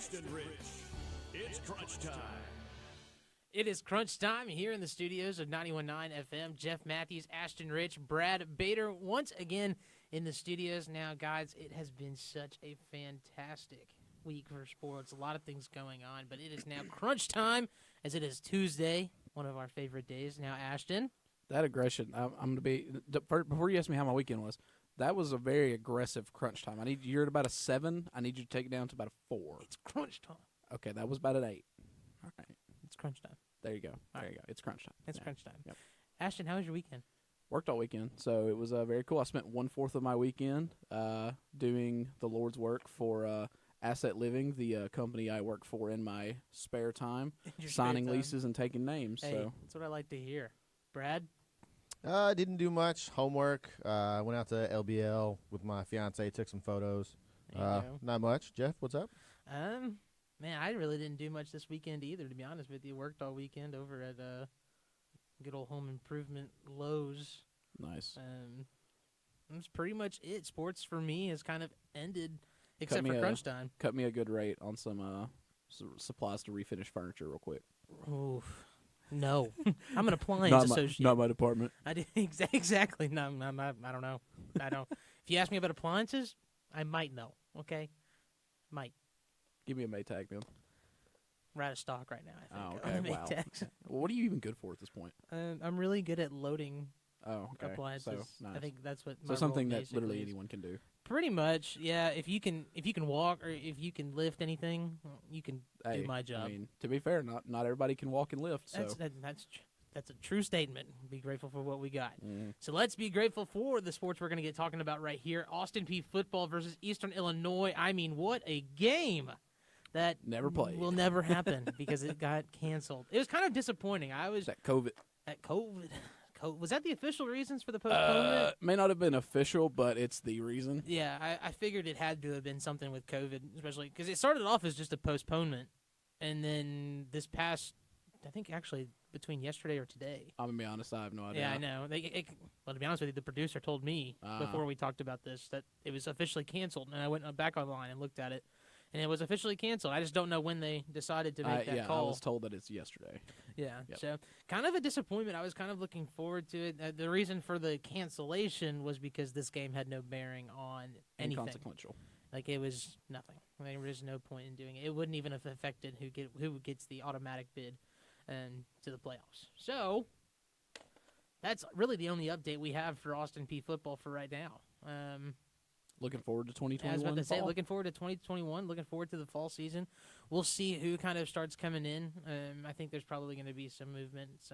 Ashton Rich. It's crunch time. It is crunch time here in the studios of 91.9 FM. Jeff Matthews, Ashton Rich, Brad Bader once again in the studios. Now, guys, it has been such a fantastic week for sports. A lot of things going on, but it is now crunch time as it is Tuesday, one of our favorite days. Now, Ashton. That aggression, I'm going to be – before you ask me how my weekend was, that was a very aggressive crunch time. You're at about a 7. I need you to take it down to about a 4. It's crunch time. Okay, that was about an 8. All right. It's crunch time. There you go. There you go. It's crunch time. It's crunch time. Yep. Ashton, how was your weekend? Worked all weekend, so it was very cool. I spent 1/4 of my weekend doing the Lord's work for Asset Living, the company I work for in my spare time, signing leases and taking names. Hey, so that's what I like to hear. Brad? Didn't do much homework. Went out to LBL with my fiance, took some photos. Not much. Jeff, what's up? Man, I really didn't do much this weekend either, to be honest with you. Worked all weekend over at good old home improvement Lowe's. nice. That's pretty much it. Sports for me has kind of ended, except for crunch time. Cut me a good rate on some supplies to refinish furniture real quick. Oof. No. I'm an appliance associate. Not my department. I did exactly. No, I don't know. I don't. If you ask me about appliances, I might know. Okay, might. Give me a Maytag, then. We're out of stock right now, I think. Oh, okay. Wow. Well, what are you even good for at this point? I'm really good at loading appliances. So, nice. I think that's what. So something role that literally is. anyone can do. Pretty much, yeah. If you can walk or if you can lift anything, you can do my job. I mean, to be fair, not everybody can walk and lift. So That's a true statement. Be grateful for what we got. Mm-hmm. So let's be grateful for the sports we're going to get talking about right here. Austin Peay football versus Eastern Illinois. I mean, what a game. That never played. Will never happen because it got canceled. It was kind of disappointing. That COVID. Was that the official reasons for the postponement? May not have been official, but it's the reason. Yeah, I figured it had to have been something with COVID, especially because it started off as just a postponement. And then this past, I think actually between yesterday or today. I'm going to be honest, I have no idea. Yeah, I know. Well, to be honest with you, the producer told me before we talked about this that it was officially canceled. And I went back online and looked at it. And it was officially canceled. I just don't know when they decided to make that call. I was told that it's yesterday. Yeah, yep. So kind of a disappointment. I was kind of looking forward to it. The reason for the cancellation was because this game had no bearing on anything. Inconsequential. Like, it was nothing. There was no point in doing it. It wouldn't even have affected who gets the automatic bid to the playoffs. So that's really the only update we have for Austin Peay football for right now. Looking forward to 2021. I was about to say, looking forward to 2021, looking forward to the fall season. We'll see who kind of starts coming in. I think there's probably going to be some movements,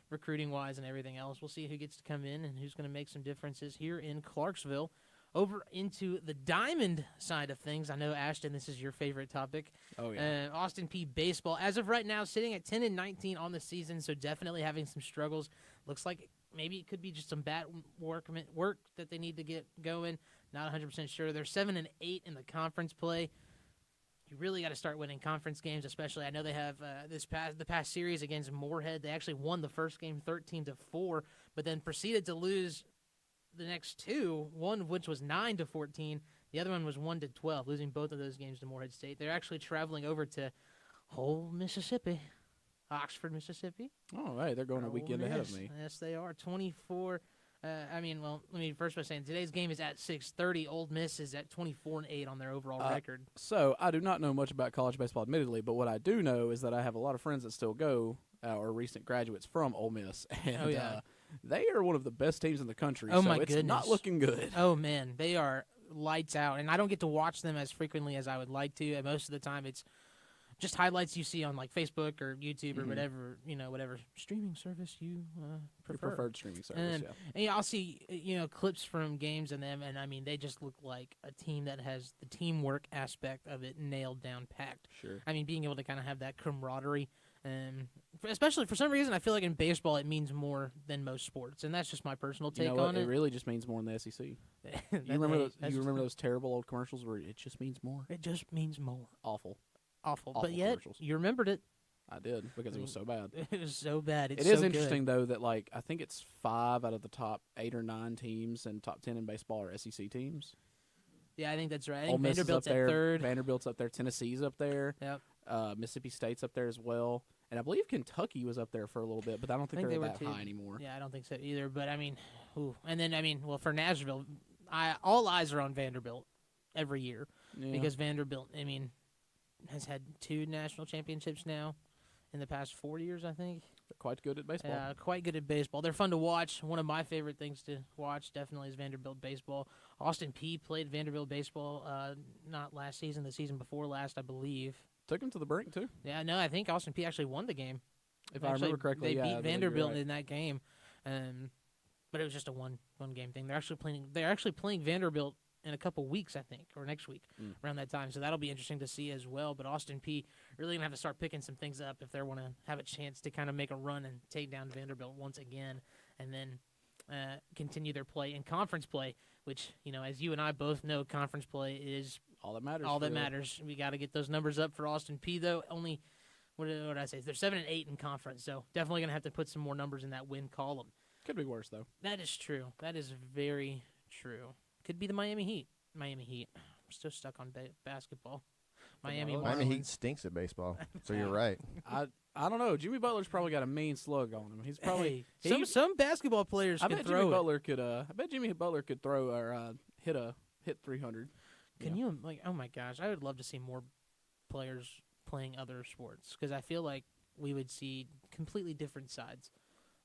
recruiting-wise and everything else. We'll see who gets to come in and who's going to make some differences here in Clarksville. Over into the Diamond side of things, I know, Ashton, this is your favorite topic. Oh, yeah. Austin Peay baseball, as of right now, sitting at 10-19 on the season, so definitely having some struggles. Looks like maybe it could be just some bad work that they need to get going. Not 100% sure. They're 7-8 in the conference play. You really got to start winning conference games, especially. I know they have the past series against Moorhead. They actually won the first game 13-4, but then proceeded to lose the next two. One of which was 9-14. The other one was 1-12, losing both of those games to Moorhead State. They're actually traveling over to Mississippi. Oxford, Mississippi. Oh, right. They're going a weekend ahead of me. Yes, they are. 24. Let me first by saying today's game is at 6:30. Ole Miss is at 24-8 on their overall record. So I do not know much about college baseball, admittedly, but what I do know is that I have a lot of friends that still go, or recent graduates from Ole Miss, and they are one of the best teams in the country. Oh, so my it's goodness. not looking good. Oh, man. They are lights out, and I don't get to watch them as frequently as I would like to. And most of the time it's just highlights you see on like Facebook or YouTube or whatever streaming service you prefer. Your preferred streaming service, and I'll see clips from games and them, and I mean they just look like a team that has the teamwork aspect of it nailed down, packed. Sure. I mean, being able to kind of have that camaraderie, especially for some reason, I feel like in baseball it means more than most sports, and that's just my personal take on it. It really just means more than the SEC. You remember those terrible old commercials where it just means more? It just means more. Awful, but yet you remembered it. I did, because it was so bad. It was so bad. It is interesting, though, that I think it's 5 out of the top 8 or 9 teams and top 10 in baseball are SEC teams. Yeah, I think that's right. I Ole think Miss is Vanderbilt's up there. at third. Vanderbilt's up there. Tennessee's up there. Yep. Mississippi State's up there as well. And I believe Kentucky was up there for a little bit, but I don't think they're were that too. high anymore. Yeah, I don't think so either. But, I mean, and then, well, for Nashville, all eyes are on Vanderbilt every year because Vanderbilt, has had 2 national championships now in the past 4 years, I think. They're quite good at baseball. Quite good at baseball. They're fun to watch. One of my favorite things to watch definitely is Vanderbilt baseball. Austin Peay played Vanderbilt baseball not last season, the season before last, I believe. Took them to the brink, too. Yeah, no, I think Austin Peay actually won the game. If I remember correctly, they beat I Vanderbilt right. in that game, but it was just a one game thing. They're actually playing Vanderbilt in a couple weeks, I think, or next week around that time. So that'll be interesting to see as well. But Austin Peay really gonna have to start picking some things up if they want to have a chance to kind of make a run and take down Vanderbilt once again, and then continue their play in conference play. Which, as you and I both know, conference play is all that matters. All that matters. We got to get those numbers up for Austin Peay, though. Only. What did I say? They're 7-8 in conference, so definitely going to have to put some more numbers in that win column. Could be worse, though. That is true. That is very true. Could be the Miami Heat. I'm still stuck on basketball. Miami Heat stinks at baseball, so you're right. I don't know. Jimmy Butler's probably got a mean slug on him. He's probably some basketball players. I bet Jimmy Butler could. I bet Jimmy Butler could throw or hit 300. Can you oh my gosh, I would love to see more players playing other sports because I feel like we would see completely different sides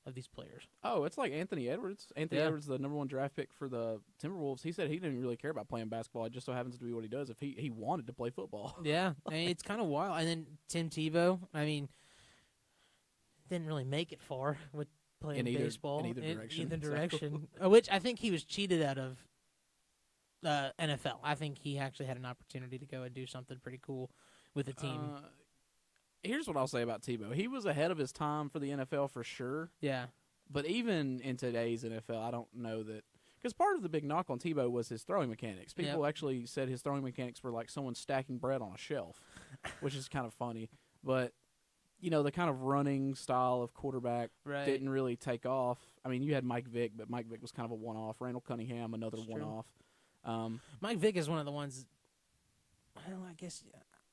of these players. Oh, it's like Anthony Edwards. Anthony Edwards, the number 1 draft pick for the Timberwolves. He said he didn't really care about playing basketball. It just so happens to be what he does. If he wanted to play football. Yeah, it's kind of wild. And then Tim Tebow, didn't really make it far with playing baseball in either direction. Which I think he was cheated out of NFL. I think he actually had an opportunity to go and do something pretty cool with the team. Here's what I'll say about Tebow. He was ahead of his time for the NFL for sure. Yeah. But even in today's NFL, I don't know that – because part of the big knock on Tebow was his throwing mechanics. People actually said his throwing mechanics were like someone stacking bread on a shelf, which is kind of funny. But, the kind of running style of quarterback didn't really take off. I mean, you had Mike Vick, but Mike Vick was kind of a one-off. Randall Cunningham, another one-off. Mike Vick is one of the ones –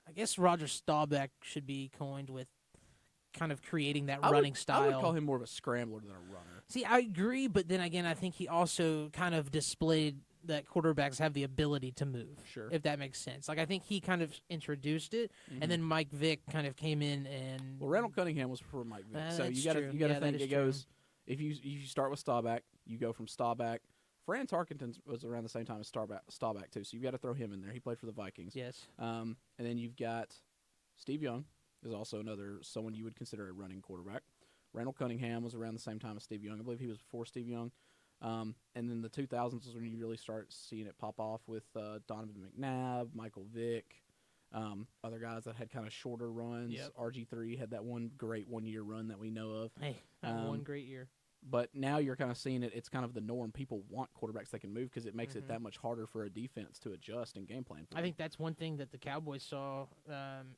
I guess Roger Staubach should be coined with kind of creating that running style. I would call him more of a scrambler than a runner. See, I agree, but then again, I think he also kind of displayed that quarterbacks have the ability to move. Sure. If that makes sense. Like, I think he kind of introduced it, and then Mike Vick kind of came in and... Well, Randall Cunningham was before Mike Vick, so you got to think it goes... If you start with Staubach, you go from Staubach... Fran Tarkenton was around the same time as Staubach, too, so you've got to throw him in there. He played for the Vikings. Yes. And then you've got Steve Young is also someone you would consider a running quarterback. Randall Cunningham was around the same time as Steve Young. I believe he was before Steve Young. And then the 2000s was when you really start seeing it pop off with Donovan McNabb, Michael Vick, other guys that had kind of shorter runs. Yep. RG3 had that one great one-year run that we know of. Hey, one great year. But now you're kind of seeing it. It's kind of the norm. People want quarterbacks that can move because it makes it that much harder for a defense to adjust and game plan. I think that's one thing that the Cowboys saw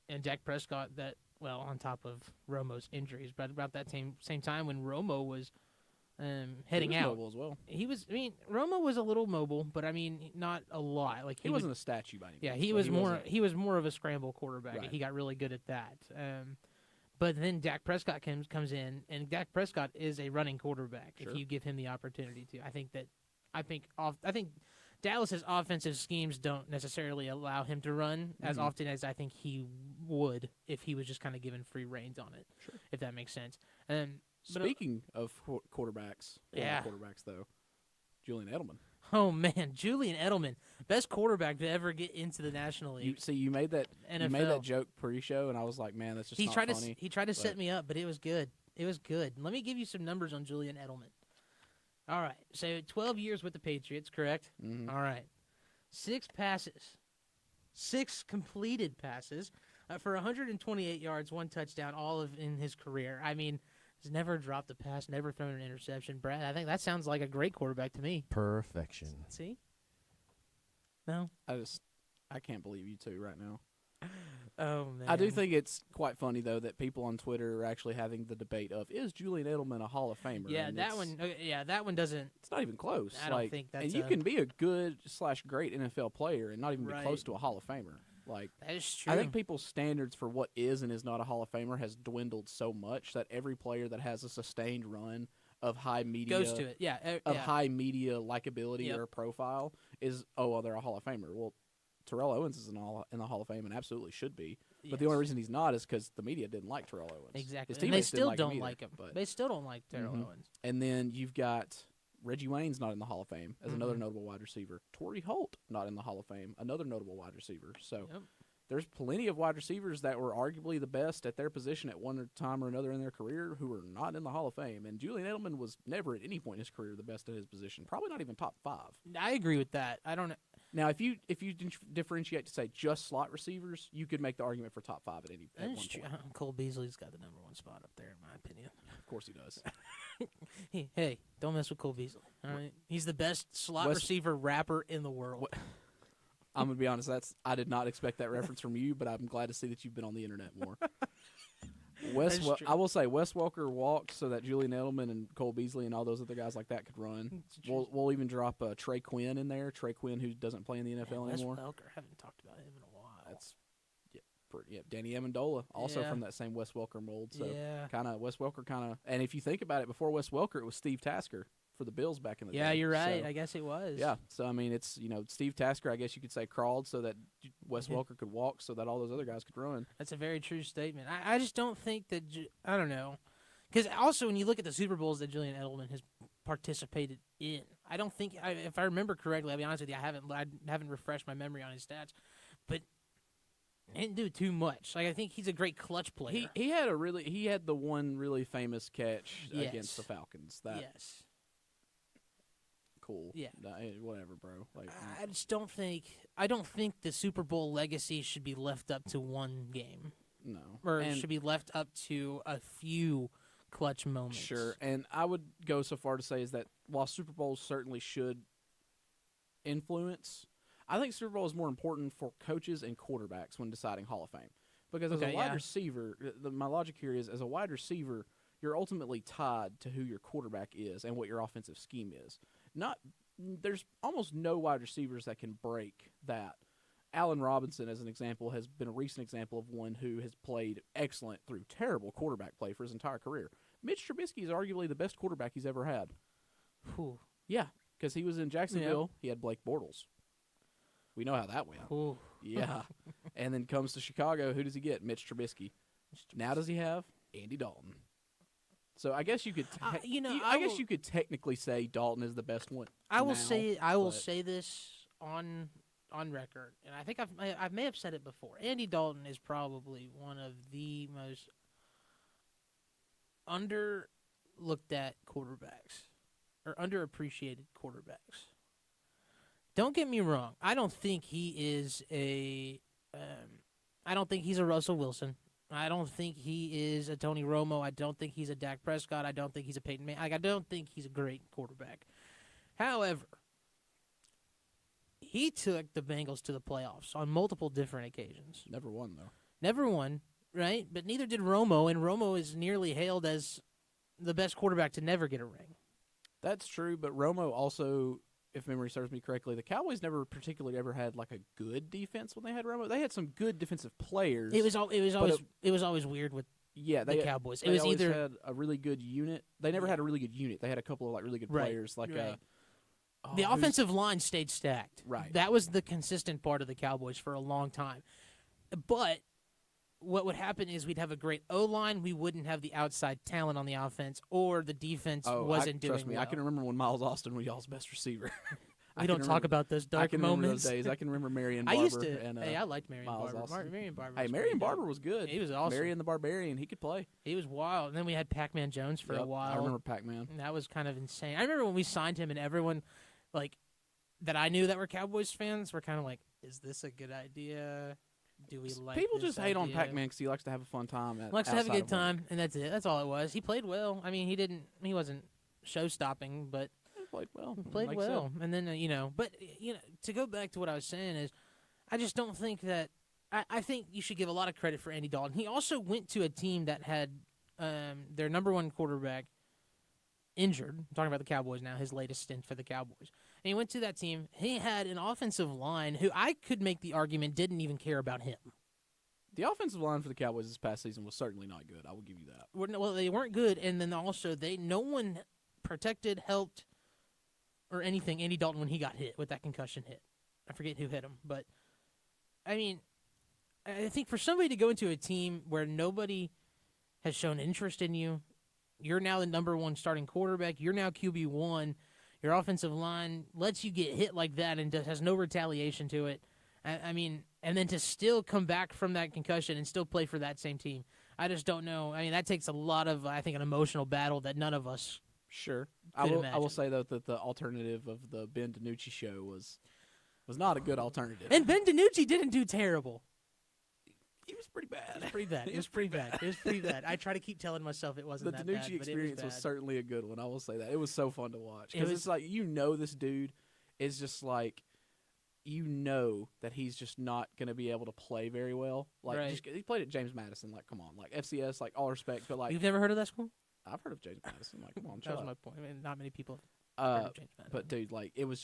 in Dak Prescott that, well, on top of Romo's injuries, but about that same time when Romo was heading out. Mobile as well. Romo was a little mobile, but not a lot. Like he wasn't a statue by any means. Yeah, he was more of a scramble quarterback. Right. He got really good at that. But then Dak Prescott comes in, and Dak Prescott is a running quarterback. Sure. If you give him the opportunity to, I think Dallas's offensive schemes don't necessarily allow him to run as often as I think he would if he was just kind of given free reins on it. Sure. If that makes sense. Speaking of quarterbacks, quarterbacks though, Julian Edelman. Oh man, Julian Edelman, best quarterback to ever get into the National League. You made that NFL. You made that joke pre-show, and I was like, man, that's just not funny. He tried to set me up, but it was good. It was good. Let me give you some numbers on Julian Edelman. All right, so 12 years with the Patriots, correct? Mm-hmm. All right, 6 completed passes for 128 yards, 1 touchdown, all in his career. He's never dropped a pass, never thrown an interception. Brad, I think that sounds like a great quarterback to me. Perfection. See? No? I can't believe you two right now. Oh man, I do think it's quite funny though that people on Twitter are actually having the debate of is Julian Edelman a Hall of Famer? Yeah, And that one. Yeah, that one doesn't. It's not even close. I don't think that's. And you can be a good / great NFL player and not even be close to a Hall of Famer. Like that is true. I think people's standards for what is and is not a Hall of Famer has dwindled so much that every player that has a sustained run of high media goes to it. Yeah, high media likability or profile is they're a Hall of Famer. Well, Terrell Owens is in the Hall of Fame and absolutely should be. But the only reason he's not is because the media didn't like Terrell Owens. Exactly. His And they teammates still didn't don't like him. But They still don't like Terrell Owens. And then you've got Reggie Wayne's not in the Hall of Fame as another notable wide receiver. Torrey Holt not in the Hall of Fame, another notable wide receiver. So there's plenty of wide receivers that were arguably the best at their position at one time or another in their career who are not in the Hall of Fame. And Julian Edelman was never at any point in his career the best at his position. Probably not even top 5. I agree with that. I don't. Now, if you differentiate to say just slot receivers, you could make the argument for top 5 at one point. Cole Beasley's got the number 1 spot up there, in my opinion. Of course he does. Hey, don't mess with Cole Beasley. All right, he's the best slot receiver rapper in the world. I'm gonna be honest. I did not expect that reference from you, but I'm glad to see that you've been on the internet more. I will say Wes Welker walked so that Julian Edelman and Cole Beasley and all those other guys like that could run. We'll even drop Trey Quinn in there. Trey Quinn, who doesn't play in the NFL anymore. Wes Welker, haven't talked about him in a while. That's Danny Amendola, also from that same Wes Welker mold. So kind of Wes Welker, and if you think about it, before Wes Welker, it was Steve Tasker for the Bills back in the day. Yeah, you're right. So, I guess it was. Yeah. So, I mean, it's, Steve Tasker, I guess you could say, crawled so that Wes Welker could walk so that all those other guys could run. That's a very true statement. I just don't think that I don't know. Because also when you look at the Super Bowls that Julian Edelman has participated in, I don't think, if I remember correctly, I'll be honest with you, I haven't refreshed my memory on his stats, but he didn't do too much. Like, I think he's a great clutch player. He had the one really famous catch against the Falcons. Yes. Cool. Yeah. Whatever, bro. Like, I just don't think the Super Bowl legacy should be left up to one game. No. Or it should be left up to a few clutch moments. Sure. And I would go so far to say is that while Super Bowls certainly should influence, I think Super Bowl is more important for coaches and quarterbacks when deciding Hall of Fame. Because as a wide receiver, my logic here is as a wide receiver, you're ultimately tied to who your quarterback is and what your offensive scheme is. There's almost no wide receivers that can break that. Allen Robinson, as an example, has been a recent example of one who has played excellent through terrible quarterback play for his entire career. Mitch Trubisky is arguably the best quarterback he's ever had. Whew. Yeah, because he was in Jacksonville. He had Blake Bortles. We know how that went. Ooh. Yeah. And then comes to Chicago. Who does he get? Mitch Trubisky. Now does he have Andy Dalton? So I guess you could, I guess you could technically say Dalton is the best one. I will say this on record, and I think I may have said it before. Andy Dalton is probably one of the most underlooked at quarterbacks, or underappreciated quarterbacks. Don't get me wrong. I don't think he is I don't think he's a Russell Wilson. I don't think he is a Tony Romo. I don't think he's a Dak Prescott. I don't think he's a Peyton Manning. I don't think he's a great quarterback. However, he took the Bengals to the playoffs on multiple different occasions. Never won, though. Never won, right? But neither did Romo, and Romo is nearly hailed as the best quarterback to never get a ring. That's true, but Romo also, if memory serves me correctly, the Cowboys never particularly ever had like a good defense when they had Romo. They had some good defensive players. It was always weird with the Cowboys. It was either had a really good unit. They never had a really good unit. They had a couple of like really good players. The offensive line stayed stacked. Right. That was the consistent part of the Cowboys for a long time. But what would happen is we'd have a great O-line. We wouldn't have the outside talent on the offense, or the defense wasn't doing trust me, well. I can remember when Miles Austin was y'all's best receiver. We don't talk about those dark moments. Remember those days. I can remember Marion Barber. I liked Marion Miles Barber. Austin. Marion Barber. Hey, Marion Barber was good. He was awesome. Marion the Barbarian, he could play. He was wild. And then we had Pac-Man Jones for a while. I remember Pac-Man. And that was kind of insane. I remember when we signed him, and everyone, that I knew that were Cowboys fans were kind of like, "Is this a good idea? Do we like?" People just hate on Pac-Man because he likes to have a fun time. Likes to have a good time, and that's it. That's all it was. He played well. I mean, he wasn't show-stopping, but he played well. Played well, and then to go back to what I was saying is, I just don't think that I think you should give a lot of credit for Andy Dalton. He also went to a team that had their number one quarterback injured. I'm talking about the Cowboys now, his latest stint for the Cowboys. And he went to that team. He had an offensive line who I could make the argument didn't even care about him. The offensive line for the Cowboys this past season was certainly not good. I will give you that. Well, they weren't good, and then also no one protected, helped, or anything Andy Dalton when he got hit with that concussion hit. I forget who hit him, but I mean, I think for somebody to go into a team where nobody has shown interest in you, you're now the number one starting quarterback, you're now QB1, your offensive line lets you get hit like that and has no retaliation to it. I mean, and then to still come back from that concussion and still play for that same team, I just don't know. I mean, that takes a lot of, I think, an emotional battle that none of us Sure. could I imagine. will say, though, that the alternative of the Ben DiNucci show was not a good alternative. And Ben DiNucci didn't do terrible. He was pretty bad. It was pretty bad. It was pretty bad. It was pretty bad. I try to keep telling myself it wasn't The that bad, DiNucci but experience it was bad. certainly a good one. I will say that. It was so fun to watch. It Because was- it's like, this dude is just like, that he's just not going to be able to play very well. Like, Right. he played at James Madison. Like, come on. Like, FCS, like, all respect. But, like, You've never heard of that school? I've heard of James Madison. Like, come on, That chill was out. my point. I mean, not many people have heard of James Madison. But dude, like it was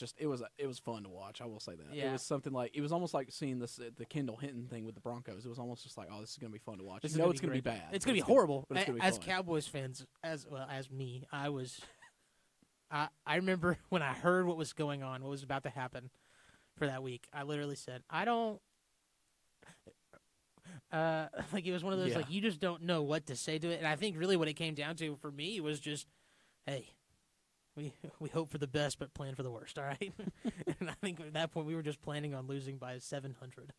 fun to watch. I will say that. Yeah. It was something like it was almost like seeing the Kendall Hinton thing with the Broncos. It was almost just like, oh, this is gonna be fun to watch. This You is know it's be gonna be great. bad. It's but gonna be horrible. but it's gonna be as fun. Cowboys fans, as me, I was. I remember when I heard what was going on, what was about to happen for that week. I literally said, I don't. Like it was one of those Yeah. like you just don't know what to say to it, and I think really what it came down to for me was just, hey, we hope for the best but plan for the worst. All right, and I think at that point we were just planning on losing by 700.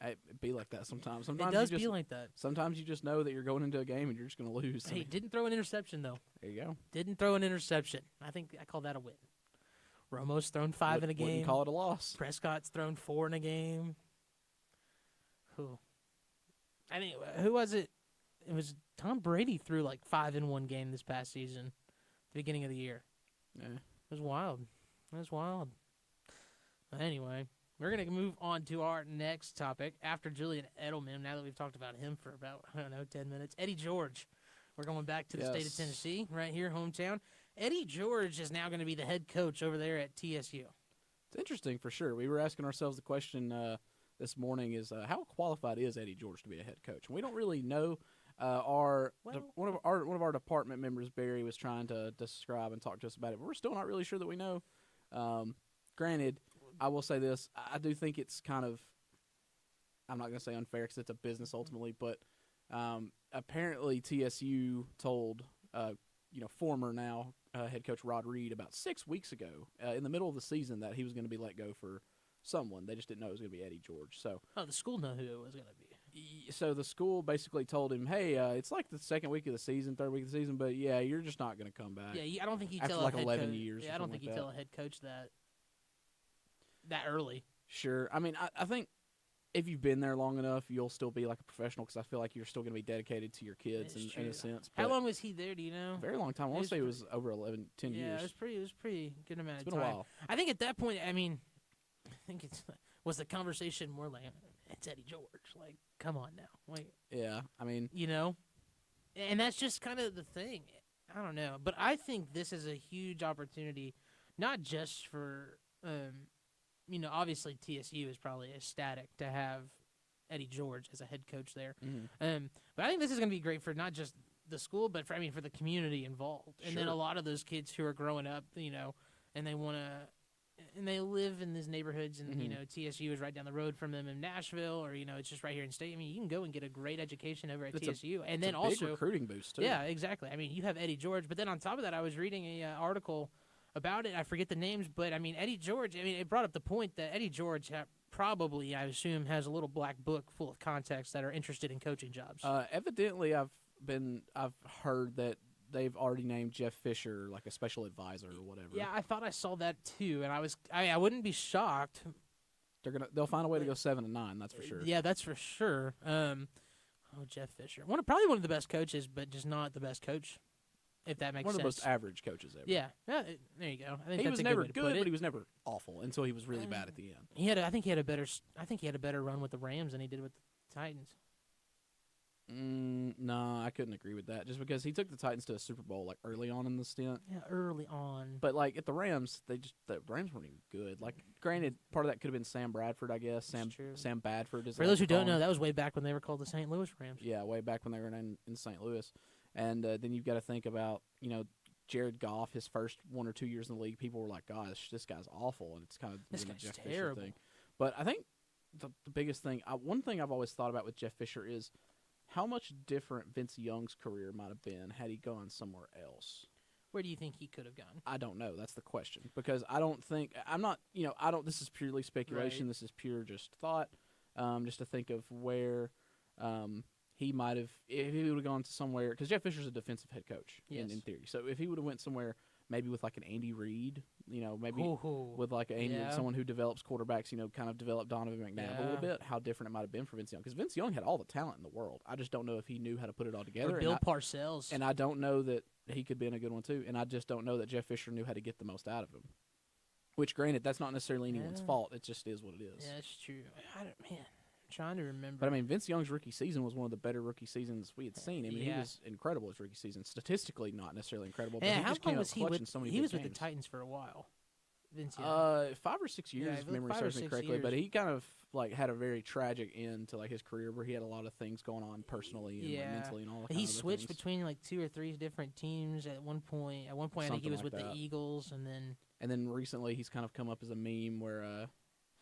It be like that sometimes. It Sometimes does you just, be like that. Sometimes you just know that you're going into a game and you're just gonna lose. I Hey, mean, didn't throw an interception though. there you go. Didn't throw an interception. I think I call that a win. Romo's thrown 5 in a game. Wouldn't call it a loss. Prescott's thrown 4 in a game. Who? I mean, who was it? It was Tom Brady threw like 5 in one game this past season, the beginning of the year. Yeah. It was wild. It was wild. But anyway, we're going to move on to our next topic after Julian Edelman, now that we've talked about him for about, 10 minutes. Eddie George. We're going back to the state of Yes. Tennessee, right here, hometown. Eddie George is now going to be the head coach over there at TSU. It's interesting for sure. We were asking ourselves the question this morning: is how qualified is Eddie George to be a head coach? And we don't really know. One of our department members, Barry, was trying to describe and talk to us about it, but we're still not really sure that we know. Granted, I will say this: I do think it's kind of, I'm not going to say unfair because it's a business ultimately, but apparently TSU told former now head coach Rod Reed about 6 weeks ago in the middle of the season that he was going to be let go for someone. They just didn't know it was going to be Eddie George. So the school know who it was going to be. So the school basically told him, hey, it's like the second week of the season, third week of the season, but yeah, you're just not going to come back. Yeah, I don't think you After tell like a head 11 coach. years or Yeah, I don't something think you like tell that. a head coach that early. Sure. I mean, I think if you've been there long enough, you'll still be like a professional because I feel like you're still going to be dedicated to your kids That's in a true. sense. How but long was he there? Do you know? a very long time. I want It to say it was was over 10 yeah, years. it was pretty good amount It's of been a time. while. I think at that point, I mean, I think was the conversation more like it's Eddie George. Like, come on now, like Yeah. I mean, and that's just kind of the thing. I don't know, but I think this is a huge opportunity, not just for obviously TSU is probably ecstatic to have Eddie George as a head coach there. But I think this is going to be great for not just the school, but for the community involved. And then Sure. a lot of those kids who are growing up, and they want to, and they live in these neighborhoods, and TSU is right down the road from them in Nashville, or it's just right here in state. I mean, you can go and get a great education over at TSU, and then it's a big also recruiting boost too. yeah, exactly. I mean, you have Eddie George, but then on top of that, I was reading a article about it. I forget the names, but I mean, Eddie George. I mean, it brought up the point that Eddie George probably, I assume, has a little black book full of contacts that are interested in coaching jobs. Evidently, I've heard that they've already named Jeff Fisher like a special advisor or whatever. Yeah, I thought I saw that too, and I wouldn't be shocked. They'll find a way to go 7-9. That's for sure. Yeah, that's for sure. Jeff Fisher, probably one of the best coaches, but just not the best coach. If that makes One of sense. the most average coaches ever. Yeah, there you go. I think He that's was a never good way to good, put it. but he was never awful until he was really bad at the end. I think he had a better run with the Rams than he did with Titans. No, I couldn't agree with that. Just because he took the Titans to a Super Bowl like early on in the stint. Yeah, early on. But like at the Rams, the Rams weren't even good. Like, granted, part of that could have been Sam Bradford, I guess. Sam Badford. For those who don't know, that was way back when they were called the St. Louis Rams. Yeah, way back when they were in St. Louis. And then you've got to think about, Jared Goff, his first 1 or 2 years in the league. People were like, "Gosh, this guy's awful," and it's kind of this the guy's Jeff terrible. Fisher thing. But I think the biggest thing, one thing I've always thought about with Jeff Fisher is how much different Vince Young's career might have been had he gone somewhere else. Where do you think he could have gone? I don't know. That's the question. Because this is purely speculation. Right. This is pure just thought. Just to think of where he might have, if he would have gone to somewhere, because Jeff Fisher's a defensive head coach in theory. So if he would have went somewhere, maybe with like an Andy Reid, maybe with like someone who develops quarterbacks, kind of developed Donovan McNabb a little bit, how different it might have been for Vince Young. Because Vince Young had all the talent in the world. I just don't know if he knew how to put it all together. Or Bill Parcells. And I don't know that he could be in a good one too. And I just don't know that Jeff Fisher knew how to get the most out of him. Which, granted, that's not necessarily anyone's fault. It just is what it is. Yeah, that's true. I'm trying to remember. But, Vince Young's rookie season was one of the better rookie seasons we had seen. He was incredible his rookie season. Statistically, not necessarily incredible, but he just came up clutch in so many He was games. with the Titans for a while. Vince Young. 5 or 6 years, if memory serves me correctly. But he kind of had a very tragic end to his career, where he had a lot of things going on personally and mentally and all that. He switched between 2 or 3 different teams at one point. At one point, I think he was with the Eagles, and then recently he's kind of come up as a meme where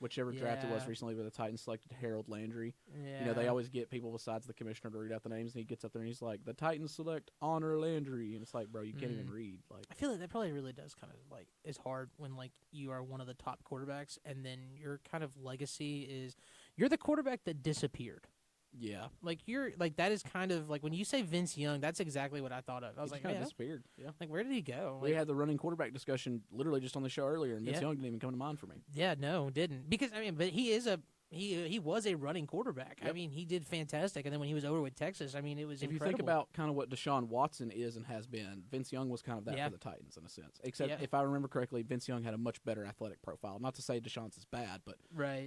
whichever draft it was recently, where the Titans selected Harold Landry. Yeah. They always get people besides the commissioner to read out the names, and he gets up there and he's like, "The Titans select Honor Landry," and it's like, bro, you can't even read. I feel like that probably really does kind of is hard when you are one of the top quarterbacks, and then your kind of legacy is you're the quarterback that disappeared. Yeah. That is kind of when you say Vince Young, that's exactly what I thought of. I was he kind of disappeared. Yeah. Where did he go? We had the running quarterback discussion literally just on the show earlier, and Vince Young didn't even come to mind for me. Yeah, no, didn't. Because but he was a running quarterback. Yep. He did fantastic, and then when he was over with Texas, it was if incredible. you think about kind of what Deshaun Watson is and has been, Vince Young was kind of that for the Titans in a sense. Except if I remember correctly, Vince Young had a much better athletic profile. Not to say Deshaun's is bad, but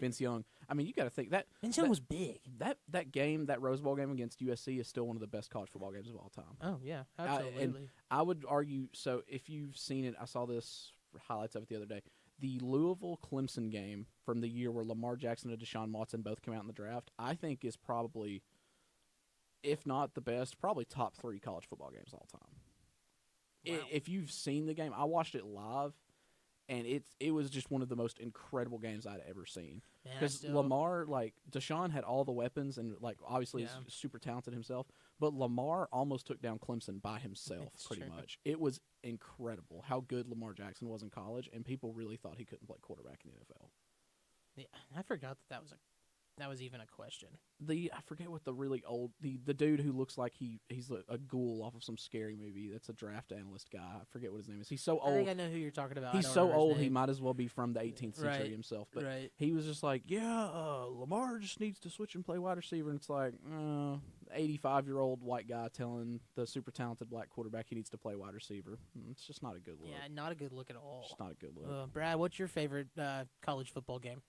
Vince Young. You got to think that Vince Young was big. That game, that Rose Bowl game against USC, is still one of the best college football games of all time. Oh yeah, absolutely. And I would argue. So if you've seen it, I saw this highlights of it the other day. The Louisville-Clemson game from the year where Lamar Jackson and Deshaun Watson both came out in the draft, I think is probably, if not the best, probably top 3 college football games of all time. Wow. If you've seen the game, I watched it live, and it was just one of the most incredible games I'd ever seen. Because Lamar, Deshaun had all the weapons and, obviously is super talented himself, but Lamar almost took down Clemson by himself pretty much. It was incredible how good Lamar Jackson was in college, and people really thought he couldn't play quarterback in the NFL. Yeah, I forgot that was even a question. I forget what the really old the dude who looks like he's a ghoul off of some scary movie. That's a draft analyst guy. I forget what his name is. He's so old. I think I know who you're talking about. He's so old he might as well be from the 18th century himself. But he was just like, Lamar just needs to switch and play wide receiver. And it's like, 85-year-old white guy telling the super talented black quarterback he needs to play wide receiver. It's just not a good look. Yeah, not a good look at all. It's not a good look. Brad, what's your favorite college football game?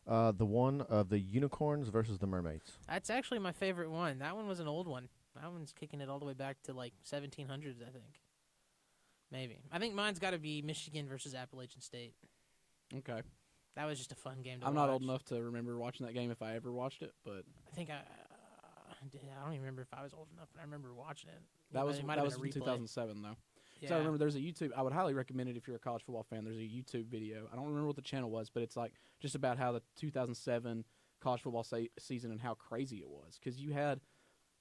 The one of the Unicorns versus the Mermaids. That's actually my favorite one. That one was an old one. That one's kicking it all the way back to 1700s, I think. Maybe. I think mine's got to be Michigan versus Appalachian State. Okay. That was just a fun game to watch. I'm not old enough to remember watching that game if I ever watched it, but I think I don't even remember if I was old enough, but I remember watching it. That was in 2007 though. Yeah. So I remember there's a YouTube. I would highly recommend it if you're a college football fan. There's a YouTube video. I don't remember what the channel was, but it's just about how the 2007 college football season and how crazy it was. Because you had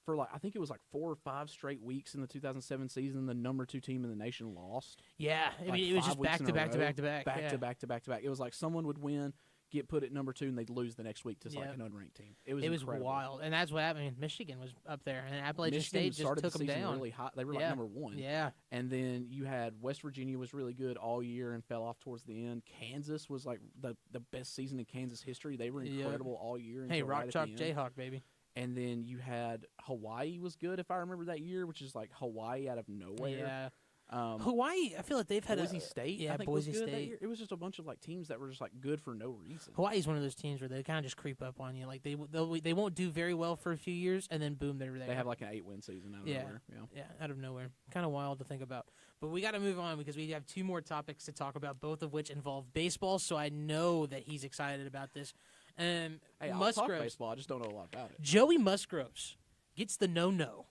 I think it was 4 or 5 straight weeks in the 2007 season, the number 2 team in the nation lost. Yeah, it was just back to back to back to back. Back to back to back to back. It was someone would win, get put at number 2, and they'd lose the next week to an unranked team. It was incredible. Wild, and that's what happened. Michigan was up there, and Appalachian State just took them down. Really hot. They were number 1. Yeah, and then you had West Virginia was really good all year and fell off towards the end. Kansas was the best season in Kansas history. They were incredible all year. Hey, Rock Chalk Jayhawk, baby. And then you had Hawaii was good, if I remember that year, which is Hawaii out of nowhere. Yeah. Hawaii, I feel like they've had Boise State. Yeah, I think Boise was good that State. year. It was just a bunch of like teams that were just like good for no reason. Hawaii's one of those teams where they kind of just creep up on you. Like they won't do very well for a few years, and then boom, they're there. They have like an 8-win season out of nowhere. Yeah, out of nowhere. Kind of wild to think about. But we got to move on because we have 2 more topics to talk about, both of which involve baseball. So I know that he's excited about this. Hey, I'll talk baseball. I just don't know a lot about it. Joey Musgroves gets the no.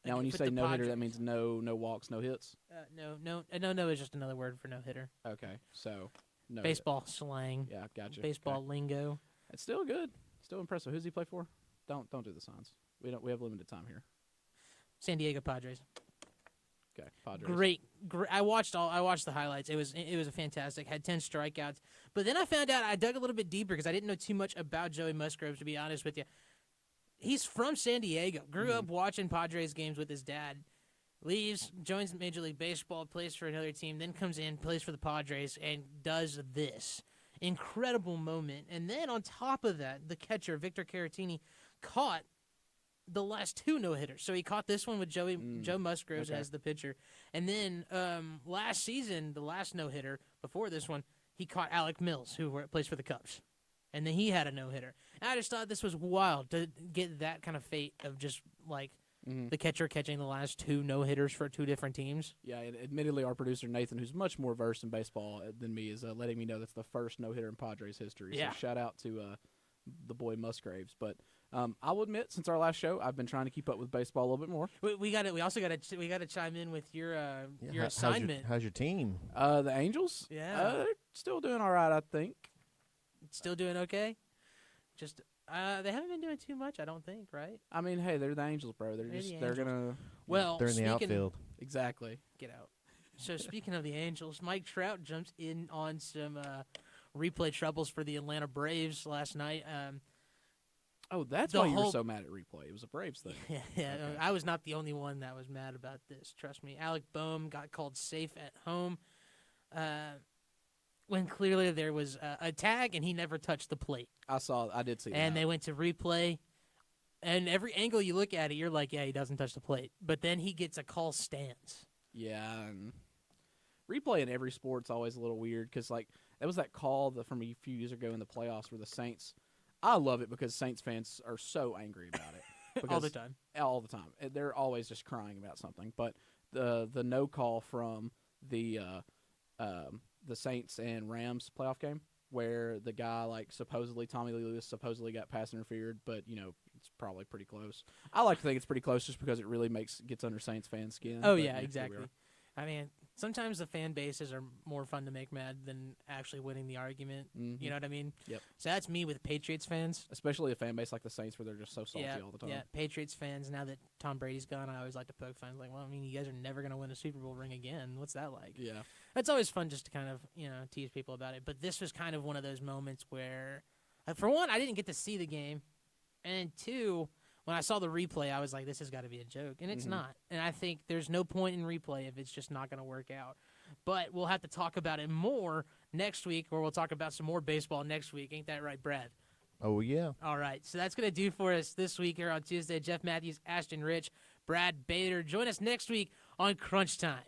Now, when you say no hitter, that means no walks, no hits. No is just another word for no hitter. Okay, so no baseball slang. Yeah, gotcha. Baseball lingo. It's still good, still impressive. Who's he play for? Don't do the signs. We have limited time here. San Diego Padres. Okay, Padres. Great. I watched the highlights. It was a fantastic. Had 10 strikeouts, but then I found out I dug a little bit deeper because I didn't know too much about Joey Musgroves, to be honest with you. He's from San Diego. Grew up watching Padres games with his dad. Leaves, joins Major League Baseball, plays for another team, then comes in, plays for the Padres, and does this. Incredible moment. And then on top of that, the catcher, Victor Caratini, caught the last 2 no-hitters. So he caught this one with Joe Musgroves as the pitcher. And then last season, the last no-hitter before this one, he caught Alec Mills, who plays for the Cubs. And then he had a no-hitter. And I just thought this was wild to get that kind of fate of just, like, the catcher catching the last 2 no-hitters for 2 different teams. Yeah, and admittedly, our producer, Nathan, who's much more versed in baseball than me, is letting me know that's the first no-hitter in Padres history. Yeah. So shout out to the boy Musgraves. But I will admit, since our last show, I've been trying to keep up with baseball a little bit more. We also got to chime in with your assignment. How's your team? The Angels? Yeah. They're still doing all right, I think. Still doing okay? Just they haven't been doing too much, I don't think, right? I mean, hey, they're the Angels, bro. They're gonna. Well, they're in the outfield. Exactly. Get out. So speaking of the Angels, Mike Trout jumps in on some replay troubles for the Atlanta Braves last night. That's why you were so mad at replay. It was a Braves thing. Yeah, okay. I was not the only one that was mad about this. Trust me. Alec Boehm got called safe at home when clearly there was a tag and he never touched the plate. I did see that. And they went to replay, and every angle you look at it, you're like, yeah, he doesn't touch the plate. But then he gets a call stands. Yeah, and replay in every sport's always a little weird because, like, that was that call from a few years ago in the playoffs where the Saints – I love it because Saints fans are so angry about it. All the time. All the time. They're always just crying about something. But the no call from the Saints and Rams playoff game where the guy, like, supposedly, Tommy Lee Lewis supposedly got pass interfered, but, you know, it's probably pretty close. I like to think it's pretty close just because it really gets under Saints fans' skin. Oh, yeah, exactly. I mean, sometimes the fan bases are more fun to make mad than actually winning the argument. Mm-hmm. You know what I mean? Yep. So that's me with Patriots fans. Especially a fan base like the Saints where they're just so salty all the time. Yeah, Patriots fans, now that Tom Brady's gone, I always like to poke fans like, well, I mean, you guys are never going to win a Super Bowl ring again. What's that like? Yeah. It's always fun just to kind of, tease people about it. But this was kind of one of those moments where, for one, I didn't get to see the game. And two, when I saw the replay, I was like, this has got to be a joke. And it's not. And I think there's no point in replay if it's just not going to work out. But we'll have to talk about it more next week, or we'll talk about some more baseball next week. Ain't that right, Brad? Oh, yeah. All right. So that's going to do for us this week here on Tuesday. Jeff Matthews, Ashton Rich, Brad Bader. Join us next week on Crunch Time.